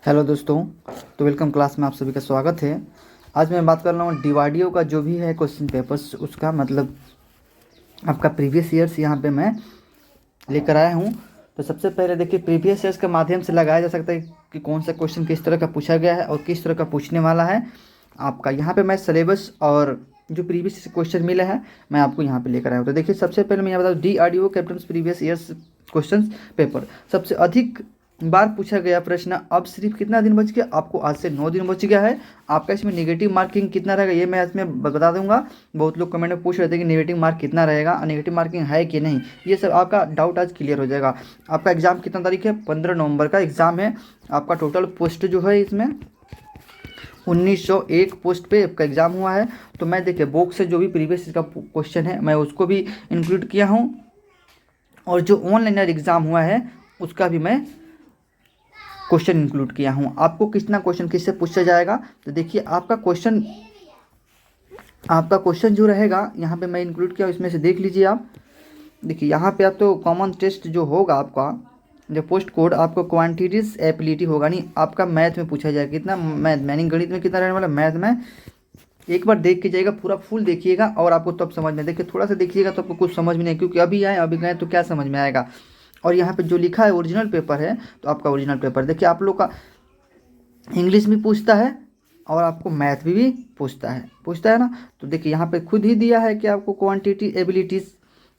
Hello दोस्तों। तो welcome class में आप सभी का स्वागत है। आज मैं बात कर रहा हूँ डीवारडीओ का जो भी है क्वेश्चन पेपर्स, उसका मतलब आपका प्रीवियस ईयर्स यहाँ पे मैं लेकर आया हूँ। तो सबसे पहले देखिए, प्रीवियस ईयर्स के माध्यम से लगाया जा सकता है कि कौन सा क्वेश्चन किस तरह का पूछा गया है और किस तरह का पूछने वाला है आपका। यहाँ पे मैं सिलेबस और जो प्रीवियस क्वेश्चन मिला है मैं आपको यहाँ पे लेकर आया हूँ। तो देखिए, सबसे पहले मैं यहाँ बता दूँ, DRDO captain previous years question paper सबसे अधिक बार पूछा गया प्रश्न। अब सिर्फ कितना दिन बच गया आपको? आज से 9 दिन बच गया है। आपका इसमें नेगेटिव मार्किंग कितना रहेगा ये मैं इसमें बता दूंगा। बहुत लोग कमेंट में पूछ रहे थे कि नेगेटिव मार्क कितना रहेगा, नेगेटिव मार्किंग है कि नहीं, ये सब आपका डाउट आज क्लियर हो जाएगा। आपका एग्जाम कितना तारीख है? 15 नवंबर का एग्जाम है। आपका टोटल पोस्ट जो है इसमें 1901 पोस्ट पे आपका एग्जाम हुआ है। तो मैं देखिए बुक से जो भी प्रीवियस का क्वेश्चन है मैं उसको भी इंक्लूड किया हूँ, और जो ऑनलाइन एग्जाम हुआ है उसका भी मैं क्वेश्चन इंक्लूड किया हूँ। आपको कितना क्वेश्चन किससे पूछा जाएगा? तो देखिए, आपका क्वेश्चन जो रहेगा यहाँ पे मैं इंक्लूड किया, इसमें से देख लीजिए आप। देखिए यहाँ पे आप तो कॉमन टेस्ट जो होगा आपका, जो पोस्ट कोड आपको क्वांटिटीज एबिलिटी होगा नहीं, आपका मैथ में पूछा जाएगा। कितना मैथ यानी गणित में कितना रहने वाला, मैथ में एक बार देख के जाइएगा, पूरा फुल देखिएगा और आपको तब समझ में। देखिए थोड़ा सा देखिएगा तो आपको कुछ समझ में नहीं, क्योंकि अभी आए अभी गए तो क्या समझ में आएगा। और यहाँ पे जो लिखा है ओरिजिनल पेपर है, तो आपका ओरिजिनल पेपर देखिए आप लोग का इंग्लिश भी पूछता है और आपको मैथ भी पूछता है ना। तो देखिए यहाँ पे खुद ही दिया है कि आपको क्वांटिटी एबिलिटीज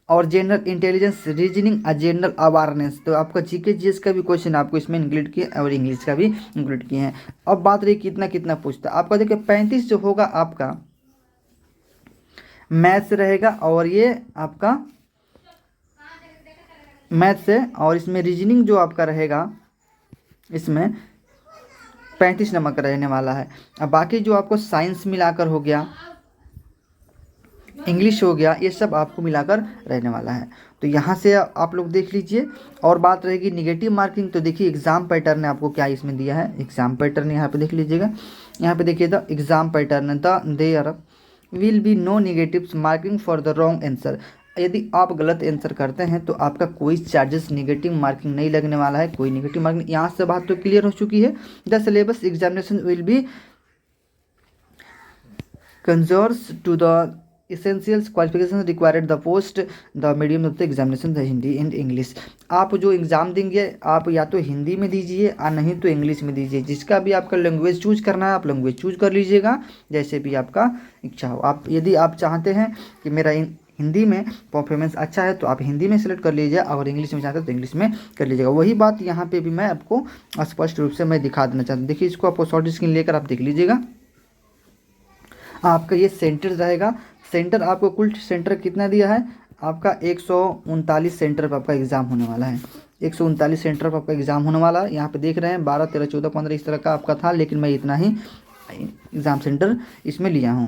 और जनरल इंटेलिजेंस, रीजनिंग और जनरल अवेयरनेस। तो आपका जीके जीएस का भी क्वेश्चन आपको इसमें इंक्लूड किए और इंग्लिश का भी इंक्लूड किए हैं। अब बात रही कितना कितना पूछता है आपका। देखिए 35 जो होगा आपका मैथ्स रहेगा, और ये आपका मैथ्स है, और इसमें रीजनिंग जो आपका रहेगा इसमें 35 नंबर का रहने वाला है। अब बाकी जो आपको साइंस मिलाकर हो गया, इंग्लिश हो गया, ये सब आपको मिलाकर रहने वाला है। तो यहाँ से आप लोग देख लीजिए। और बात रहेगी निगेटिव मार्किंग, तो देखिए एग्जाम पैटर्न आपको क्या इसमें दिया है। एग्जाम पैटर्न यहाँ पे देख लीजिएगा। यहाँ पे देखिए the exam pattern, the there will be no negative marking for the wrong answer. यदि आप गलत आंसर करते हैं तो आपका कोई चार्जेस नेगेटिव मार्किंग नहीं लगने वाला है, कोई नेगेटिव मार्किंग। यहाँ से बात तो क्लियर हो चुकी है। The syllabus examination will be conjures to the essentials qualifications required the post the medium of the examination the Hindi and English. आप जो एग्ज़ाम देंगे आप या तो हिंदी में दीजिए और नहीं तो इंग्लिश में दीजिए। जिसका भी आपका लैंग्वेज चूज करना है आप लैंग्वेज चूज कर लीजिएगा, जैसे भी आपका इच्छा हो। आप यदि आप चाहते हैं कि मेरा हिंदी में परफॉर्मेंस अच्छा है तो आप हिंदी में सेलेक्ट कर लीजिए, और इंग्लिश में चाहते हैं तो इंग्लिश में कर लीजिएगा। वही बात यहाँ पे भी मैं आपको स्पष्ट रूप से मैं दिखा देना चाहता हूँ। देखिए इसको आप शॉर्ट स्क्रीन लेकर आप देख लीजिएगा। आपका ये सेंटर रहेगा। सेंटर आपको कुल सेंटर कितना दिया है आपका? 139 सेंटर पर आपका एग्ज़ाम होने वाला है। 139 सेंटर पर आपका एग्ज़ाम होने वाला है। यहाँ पे देख रहे हैं 12, 13, 14, 15 इस तरह का आपका था, लेकिन मैं इतना ही एग्ज़ाम सेंटर इसमें लिया हूँ।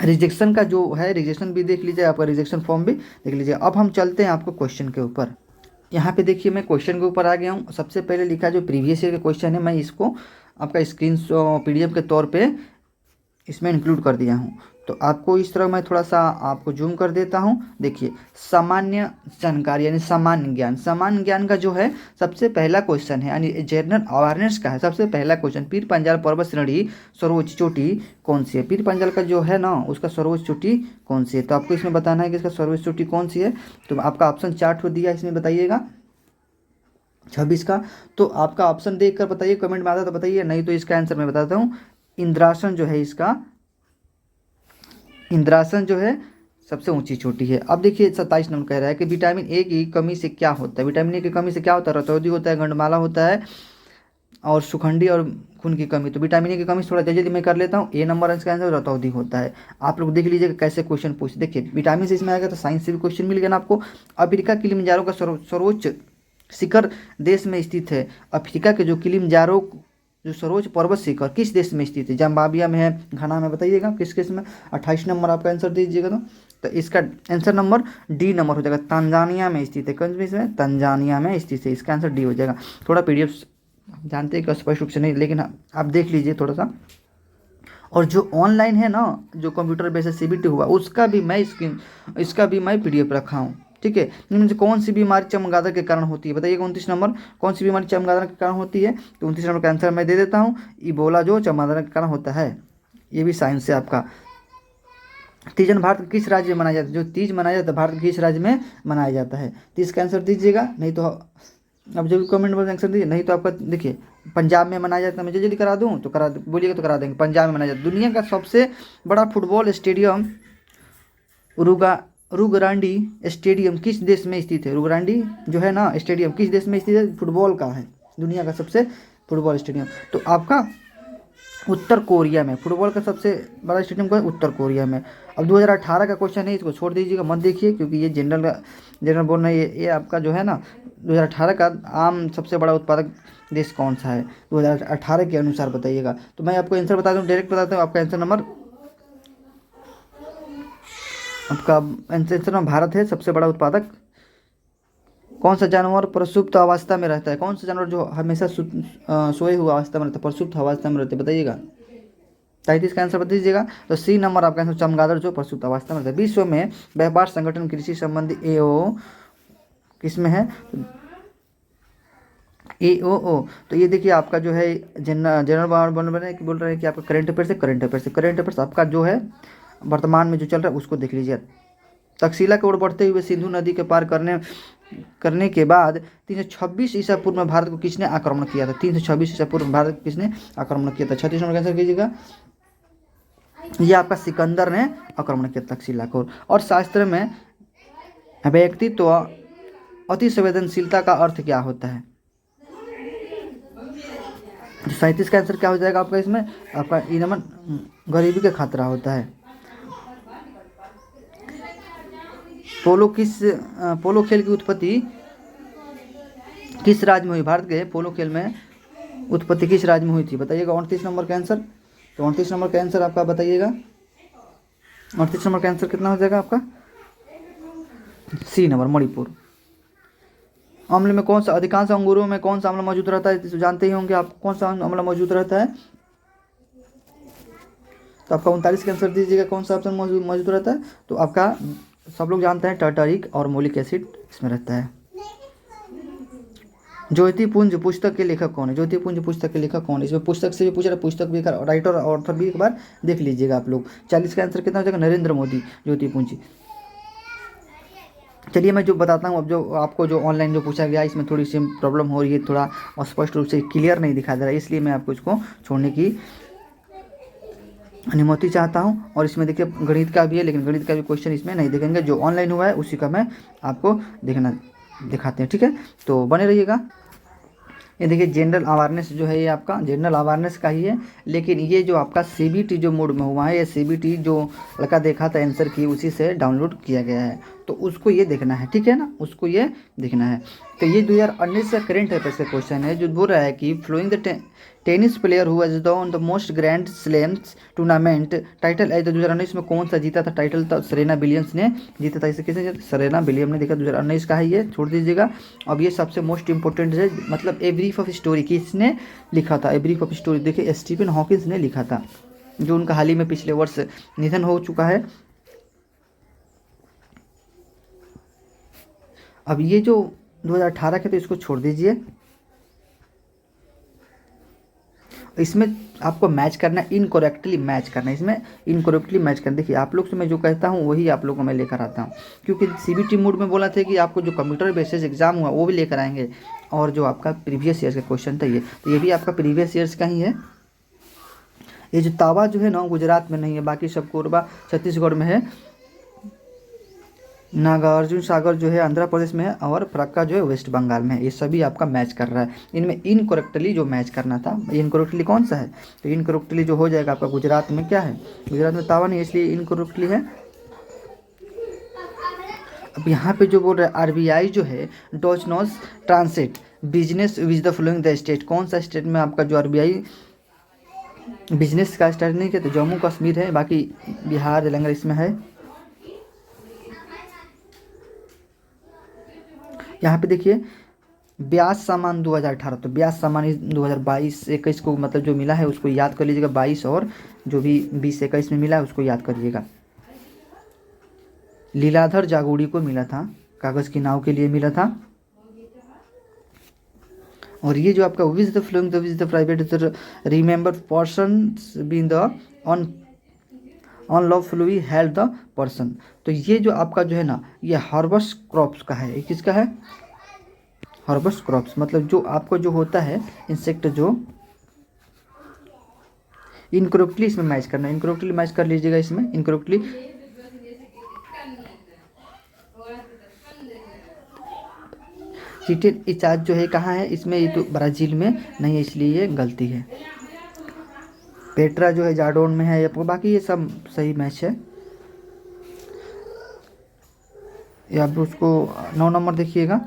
रिजेक्शन का जो है, रिजेक्शन भी देख लीजिए, आपका रिजेक्शन फॉर्म भी देख लीजिए। अब हम चलते हैं आपको क्वेश्चन के ऊपर। यहाँ पे देखिए मैं क्वेश्चन के ऊपर आ गया हूँ। सबसे पहले लिखा जो प्रीवियस ईयर का क्वेश्चन है, मैं इसको आपका स्क्रीन PDF के तौर पे इसमें इंक्लूड कर दिया हूँ। तो आपको इस तरह मैं थोड़ा सा आपको जूम कर देता हूँ। देखिए सामान्य जानकारी यानी सामान्य ज्ञान का जो है सबसे पहला क्वेश्चन है, यानी जनरल अवेयरनेस का है सबसे पहला क्वेश्चन। पीर पंजाल पर्वत श्रेणी सर्वोच्च चोटी कौन सी है? पीर पंजाल का जो है ना उसका सर्वोच्च चोटी कौन सी है? तो आपको इसमें बताना है कि इसका सर्वोच्च चोटी कौन सी है। तो आपका ऑप्शन चार्ट हो दिया, इसमें बताइएगा 26 का। तो आपका ऑप्शन देख कर बताइए, कमेंट में आता तो बताइए, नहीं तो इसका आंसर मैं बताता हूँ। इंद्रासन जो है इसका, इंद्रासन जो है सबसे ऊंची चोटी है। अब देखिए 27 नंबर कह रहा है कि विटामिन ए की कमी से क्या होता है? विटामिन ए की कमी से क्या होता है? रतौंधी होता है, गंडमाला होता है, और सुखंडी और खून की कमी। तो विटामिन ए की कमी थोड़ा जल्दी मैं कर लेता हूँ। ए नंबर इसका आंसर रतौंधी होता है। आप लोग देख लीजिएगा कैसे क्वेश्चन पूछ। देखिए विटामिन से इसमें आएगा तो साइंस से भी क्वेश्चन मिल गया ना आपको। अफ्रीका किलिमंजारो का सर्वोच्च शिखर देश में स्थित है। अफ्रीका के जो किलिमंजारो जो सर्वोच्च पर्वत शिखर किस देश में स्थित है? जाम्बाविया में है, घाना में, बताइएगा किस किस में। 28 नंबर आपका आंसर दीजिएगा। तो इसका आंसर नंबर डी नंबर हो जाएगा। तंजानिया में स्थित है। कौन सी में? तंजानिया में स्थित है। इसका आंसर डी हो जाएगा। थोड़ा PDF जानते हैं कि स्पष्ट रूप से नहीं, लेकिन आप देख लीजिए थोड़ा सा। और जो ऑनलाइन है ना, जो कंप्यूटर बेसिस CBT हुआ, उसका भी मैं इसका भी मैं PDF रखा हूँ। ठीक है। इनमें से कौन सी बीमारी चमगादड़ के कारण होती है, बताइएगा 29 नंबर, कौन सी बीमारी चमगादड़ के कारण होती है। तो 29 नंबर का आंसर मैं दे देता हूँ, इबोला जो चमगादड़ के कारण होता है। ये भी साइंस है आपका। तीजन भारत के किस राज्य में मनाया जाता है, जो तीज मनाया जाता है भारत के किस राज्य में मनाया जाता है। तीज का आंसर दीजिएगा, नहीं तो अब जब कमेंट में आंसर दीजिए, नहीं तो आपका देखिए पंजाब में मनाया जाता है। मैं जल्दी करा दूँ तो करा बोलिएगा तो करा देंगे। पंजाब में मनाया जाता है। दुनिया का सबसे बड़ा फुटबॉल स्टेडियम रुगरांडी स्टेडियम किस देश में स्थित है। रुगरांडी जो है ना स्टेडियम किस देश में स्थित है, फुटबॉल का है, दुनिया का सबसे फुटबॉल स्टेडियम। तो आपका उत्तर कोरिया में फुटबॉल का सबसे बड़ा स्टेडियम का उत्तर कोरिया में। अब 2018 का क्वेश्चन है, इसको छोड़ दीजिएगा, मत देखिए, क्योंकि ये जनरल बोल रहे हैं। ये आपका जो है ना 2018 का आम सबसे बड़ा उत्पादक देश कौन सा है 2018 के अनुसार बताइएगा। तो मैं आपको आंसर बता दूँ, डायरेक्ट बताता हूँ। आपका आंसर नंबर भारत है सबसे बड़ा उत्पादक। कौन सा जानवर प्रसुप्त अवस्था में रहता है, कौन सा जानवर जो हमेशा सोए हुए अवस्था में रहता है, प्रसुप्त अवस्था में रहते हैं, बताइएगा। 33 का आंसर बता दीजिएगा। तो सी नंबर आपका आंसर चमगादड़ जो प्रसुप्त अवस्था में रहता है। विश्व में व्यापार संगठन कृषि संबंधी एओ किसमें है, एओओ। तो ये देखिए आपका जो है जनरल बोल रहे हैं कि आपका करंट अफेयर्स आपका जो है वर्तमान में जो चल रहा है उसको देख लीजिए। तक्षशिला की ओर बढ़ते हुए सिंधु नदी के पार करने के बाद 326 ईसा पूर्व में भारत को किसने आक्रमण किया था। 326 ईसा पूर्व में भारत को किसने आक्रमण किया था। 36 नंबर का आंसर कीजिएगा। ये आपका सिकंदर ने आक्रमण किया तक्षशिला को। और शास्त्र में व्यक्तित्व अति संवेदनशीलता का अर्थ क्या होता है। 37 का आंसर क्या हो जाएगा आपका इसमें, आपका ई नंबर गरीबी का खतरा होता है। पोलो खेल की उत्पत्ति किस राज्य में हुई, भारत के पोलो खेल में उत्पत्ति किस राज्य में हुई थी, बताइएगा। 29 नंबर का आंसर, तो 29 नंबर का आंसर आपका बताइएगा। 29 नंबर का आंसर कितना हो जाएगा आपका, सी नंबर मणिपुर। अम्ल में कौन सा, अधिकांश अंगूरों में कौन सा अम्ल मौजूद रहता है, जानते ही होंगे आप, कौन सा अम्ल मौजूद रहता है। तो आपका 39 का आंसर दीजिएगा, कौन सा ऑप्शन मौजूद रहता है। तो आपका सब लोग जानते हैं टार्टारिक और मोलिक एसिड इसमें रहता है। ज्योतिपुंज पुस्तक के लेखक कौन है, ज्योतिपुंज पुस्तक के लेखक कौन है। इसमें पुस्तक से भी पूछ रहा है, पुस्तक भी राइटर और ऑथर भी एक बार देख लीजिएगा आप लोग। 40 का आंसर कितना हो जाएगा, नरेंद्र मोदी ज्योतिपुंज। चलिए मैं जो बताता हूँ, अब जो आपको जो ऑनलाइन जो पूछा गया इसमें थोड़ी सी प्रॉब्लम हो रही है, थोड़ा स्पष्ट रूप से क्लियर नहीं दिखा दे रहा है, इसलिए मैं आपको इसको छोड़ने की अनुमति चाहता हूं। और इसमें देखिए गणित का भी है, लेकिन गणित का भी क्वेश्चन इसमें नहीं देखेंगे, जो ऑनलाइन हुआ है उसी का मैं आपको दिखाते हैं, ठीक है। तो बने रहिएगा। ये देखिए जनरल अवेयरनेस जो है ये आपका जनरल अवेयरनेस का ही है, लेकिन ये जो आपका CBT जो मोड में हुआ है, ये CBT जो लड़का देखा था आंसर की उसी से डाउनलोड किया गया है, तो उसको ये देखना है, ठीक है ना, उसको ये देखना है। तो ये 2019 का करेंट अफेयर्स का क्वेश्चन है, जो बोल रहा है कि following the tennis player who has won the most grand slams tournament title है। 2019 में कौन सा जीता था टाइटल, तो सेरेना विलियम्स ने जीता था। इसे किसने जीता, सेरेना विलियम ने। देखा 2019 का है ये, छोड़ दीजिएगा। अब ये सबसे मोस्ट इंपॉर्टेंट है, मतलब ए ब्रीफ ऑफ स्टोरी किसने लिखा था, ए ब्रीफ ऑफ स्टोरी देखिए स्टीफन हॉकिंस ने लिखा था, जो उनका हाल ही में पिछले वर्ष निधन हो चुका है। अब ये जो 2018 के, तो इसको छोड़ दीजिए। इसमें आपको मैच करना, इनकरेक्टली मैच करना, इसमें इनकरेक्टली मैच करना। देखिए आप लोग से मैं जो कहता हूँ वही आप लोग को मैं लेकर आता हूँ, क्योंकि CBT मोड में बोला था कि आपको जो कंप्यूटर बेसिस एग्जाम हुआ वो भी लेकर आएंगे, और जो आपका प्रीवियस ईयर्स का क्वेश्चन था ये, तो ये भी आपका प्रीवियस ईयर्स का ही है। ये जो तावा जो है ना गुजरात में नहीं है, बाकी सब कोरबा छत्तीसगढ़ में है, नागार्जुन सागर जो है आंध्र प्रदेश में है, और फरक्का जो है वेस्ट बंगाल में है। ये सभी आपका मैच कर रहा है। इनमें इनकरेक्टली जो मैच करना था, इनकरेक्टली कौन सा है, तो इनकरेक्टली जो हो जाएगा आपका गुजरात में क्या है, गुजरात में तावा नहीं, इसलिए इनकरेक्टली है। अब यहाँ पे जो बोल रहा है RBI जो है does not translate business with the following the state, कौन सा स्टेट में आपका जो RBI बिजनेस का स्टार्ट नहीं किया, तो जम्मू कश्मीर है, बाकी बिहार तेलंगाना इसमें है। यहाँ पे देखिए ब्याज सामान 2018, तो ब्याज सामान 2022-21 को मतलब जो मिला है उसको याद कर लीजिएगा, 22 और जो भी 20-21 में मिला है उसको याद करिएगा। लीलाधर जागुड़ी को मिला था कागज़ की नाव के लिए मिला था। और ये जो आपका which the following the which the private remember person been the on on lawfully held the person. तो ये जो आपका जो है ना, ये हर्बस क्रॉप्स का है। ये किसका है? हर्बस क्रॉप्स, मतलब जो आपको जो होता है इंसेक्ट, जो इनकरेक्टली इसमें मैच करना, इनकरेक्टली मैच कर लीजिएगा इसमें, इनकरेक्टली। चीटेड इचाज जो है कहाँ है इसमें? ये तो ब्राज़ील में नहीं है, इसलिए ये गलती है। पेट्रा जो है जार्डोन में है आपको, बाकी ये सब सही मैच है। या आप उसको 9 नंबर देखिएगा।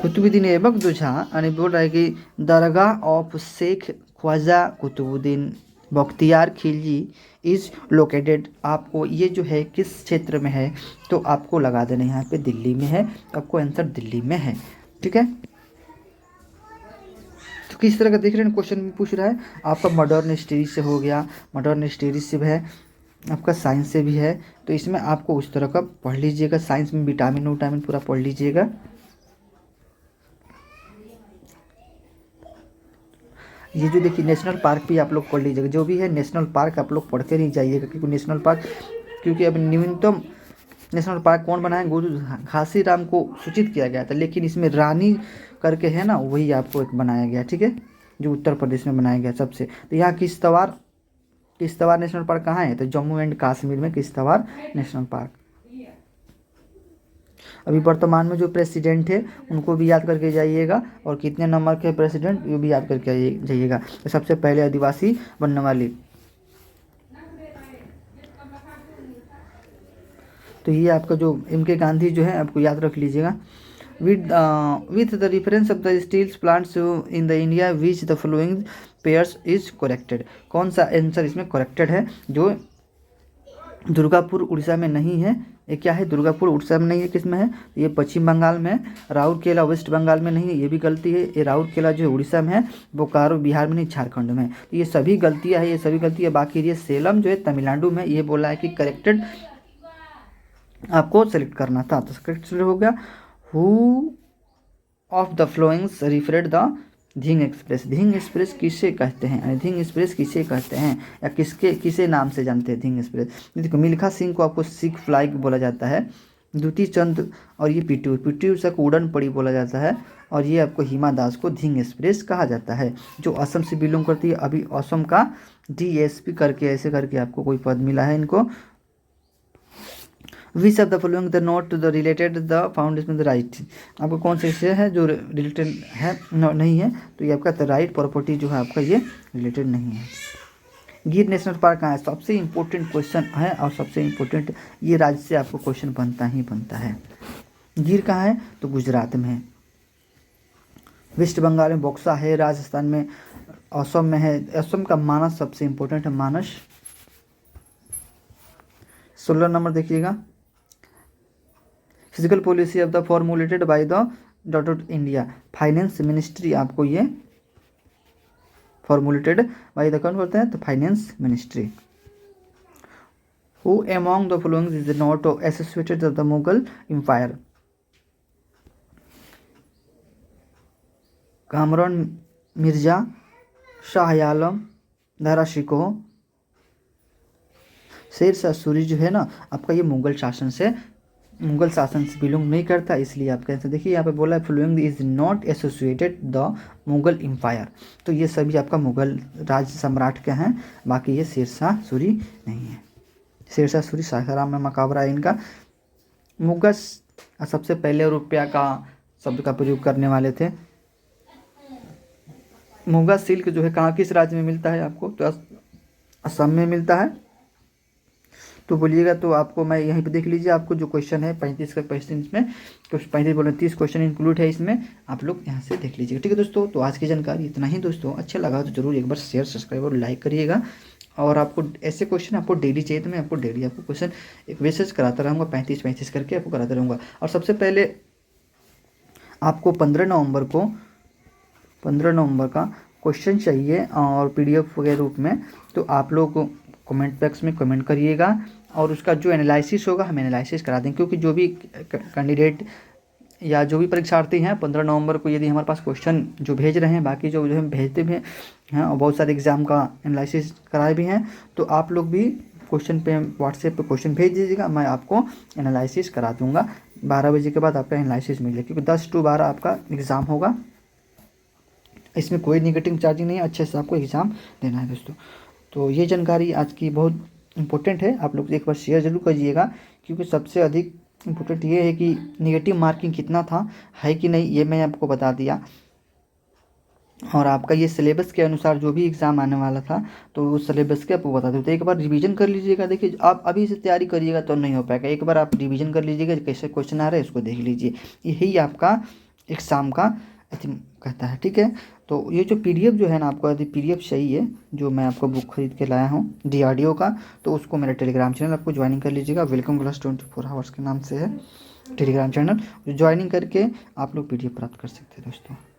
कुतुबुद्दीन ऐबक दुझा यानी बोल रहा है कि dargah of Sheikh Khwaja Qutbuddin Bakhtiyar Khilji is located. आपको ये जो है किस क्षेत्र में है, तो आपको लगा देना यहाँ पे दिल्ली में है, तो आपको आंसर दिल्ली में है। ठीक है, तो किस तरह का देख रहे हैं क्वेश्चन में पूछ रहा है आपका मॉडर्न हिस्ट्री से हो गया, मॉडर्न हिस्ट्री से भी है, आपका साइंस से भी है। तो इसमें आपको उस तरह का पढ़ लीजिएगा। साइंस में विटामिन विटामिन पूरा पढ़ लीजिएगा। ये जो देखिए नेशनल पार्क भी आप लोग पढ़ लीजिएगा, जो भी है नेशनल पार्क आप लोग पढ़ते नहीं जाइएगा, क्योंकि नेशनल पार्क, क्योंकि अब न्यूनतम नेशनल पार्क कौन बनाया? गुरु घासीराम को सूचित किया गया था, लेकिन इसमें रानी करके है ना, वही आपको एक बनाया गया। ठीक है, जो उत्तर प्रदेश में बनाया गया सबसे। तो यहाँ किश्तवाड़ नेशनल पार्क कहाँ है? तो जम्मू एंड कश्मीर में किश्तवाड़ नेशनल पार्क। अभी वर्तमान में जो प्रेसिडेंट है उनको भी याद करके जाइएगा, और कितने नंबर के प्रेसिडेंट ये भी याद करके जाइएगा। तो सबसे पहले आदिवासी बनने वाले, तो ये आपका जो M.K. गांधी जो है आपको याद रख लीजिएगा। With the reference of the steels plants in the India which the following pairs is corrected. कौन सा आंसर इसमें करेक्टेड है? जो दुर्गापुर उड़ीसा में नहीं है, ये क्या है? दुर्गापुर उड़ीसा में नहीं है, किस में है? ये पश्चिम बंगाल में है। राउरकेला वेस्ट बंगाल में नहीं है, ये भी गलती है। ये राउरकेला जो है उड़ीसा में है, बोकारो बिहार में नहीं, झारखंड में है। तो ये सभी गलतियाँ है, ये सभी गलतियाँ। बाकी ये सेलम जो है तमिलनाडु में, ये बोला है कि करेक्टेड आपको सेलेक्ट करना था, तो करेक्ट सेलेक्ट हो गया। Who of the followings referred the Dhing express. Dhing express किसे कहते हैं? धिंग एक्सप्रेस किसे कहते हैं, या किसे नाम से जानते हैं धिंग एक्सप्रेस? देखो, मिल्खा सिंह को आपको सिख फ्लाई बोला जाता है, द्युति चंद और ये पीटी उषा को उड़न पड़ी बोला जाता है, और ये आपको हिमा दास को धिंग एक्सप्रेस कहा जाता है, जो असम से बिलोंग करती है। अभी असम का DSP करके ऐसे करके आपको कोई पद मिला है इनको। Which of the following the not the related the foundation the right. आपको कौन से हिस्से है जो रिलेटेड है? नहीं है, तो ये आपका द राइट प्रॉपर्टी जो है आपका ये रिलेटेड नहीं है। गिर नेशनल पार्क कहाँ है? सबसे इम्पोर्टेंट क्वेश्चन है, और सबसे इम्पोर्टेंट ये राज्य से आपको क्वेश्चन बनता ही बनता है। गिर कहाँ है? तो गुजरात में है। वेस्ट बंगाल में बक्सा है, राजस्थान में, असम में है। असम का मानस सबसे इम्पोर्टेंट है, मानस। 16 नंबर देखिएगा। Physical policy of the formulated by the dot India. Finance ministry आपको ये फॉर्मुलेटेड बाय द कौन करते हैं? तो finance ministry. Who among the following is not associated with the Mughal empire. Kamran Mirza, Shah Alam, Dara Shikoh, Sher Shah Suri जो है ना आपका, ये मुगल शासन से बिलोंग नहीं करता, इसलिए आपका आंसर देखिए यहाँ पे बोला है following is not associated the Mughal empire. तो ये सभी आपका मुगल राज सम्राट के हैं, बाकी ये शेरशाह सूरी नहीं है। शेरशाह सूरी सासाराम में मकबरा है इनका। मुगल सबसे पहले रुपया का शब्द का प्रयोग करने वाले थे। मुगा सिल्क जो है कहाँ, किस राज्य में मिलता है आपको? तो असम में मिलता है। तो बोलिएगा, तो आपको मैं यहीं पे देख लीजिए, आपको जो क्वेश्चन है 35 का क्वेश्चन, इसमें कुछ 35 बोले 30 क्वेश्चन इंक्लूड है इसमें, आप लोग यहाँ से देख लीजिएगा। ठीक है दोस्तों, तो आज की जानकारी इतना ही दोस्तों। अच्छा लगा तो जरूर एक बार शेयर, सब्सक्राइब और लाइक करिएगा। और आपको ऐसे क्वेश्चन आपको डेली चाहिए तो मैं आपको डेली आपको क्वेश्चन एक मैसेज कराता रहूँगा, 35 करके आपको कराता रहूँगा। और सबसे पहले आपको 15 नवंबर का क्वेश्चन चाहिए और PDF के रूप में, तो आप लोग कमेंट बॉक्स में कमेंट करिएगा। और उसका जो एनालिसिस होगा हम एनालिसिस करा देंगे, क्योंकि जो भी कैंडिडेट या जो भी परीक्षार्थी हैं 15 नवंबर को यदि हमारे पास क्वेश्चन जो भेज रहे हैं, बाकी जो हम भेजते भी हैं और बहुत सारे एग्ज़ाम का एनालिसिस कराए भी हैं, तो आप लोग भी क्वेश्चन पे व्हाट्सएप पे क्वेश्चन भेज दीजिएगा, मैं आपको एनालिसिस करा दूंगा। 12 बजे के बाद आपका एनालिसिस मिलेगा, क्योंकि 10 to 12 आपका एग्ज़ाम होगा। इसमें कोई निगेटिव चार्जिंग नहीं है, अच्छे से आपको एग्ज़ाम देना है दोस्तों। तो ये जानकारी आज की बहुत इंपॉर्टेंट है, आप लोग एक बार शेयर ज़रूर करिएगा, क्योंकि सबसे अधिक इम्पोर्टेंट ये है कि निगेटिव मार्किंग कितना था है कि नहीं, ये मैं आपको बता दिया। और आपका ये सिलेबस के अनुसार जो भी एग्ज़ाम आने वाला था, तो उस सिलेबस के आपको बता दूँ। तो एक बार रिवीजन कर लीजिएगा। देखिए, आप अभी से तैयारी करिएगा तो नहीं हो पाएगा, एक बार आप रिवीजन कर लीजिएगा, कैसे क्वेश्चन आ रहे हैं उसको देख लीजिए, यही आपका एग्ज़ाम का कहता है। ठीक है, तो ये जो PDF जो है ना, आपको यदि PDF चाहिए, जो मैं आपको बुक खरीद के लाया हूँ DRDO का, तो उसको मेरा टेलीग्राम चैनल आपको ज्वाइनिंग कर लीजिएगा। वेलकम क्लास 24 आवर्स के नाम से है टेलीग्राम चैनल, ज्वाइनिंग करके आप लोग PDF प्राप्त कर सकते हैं दोस्तों।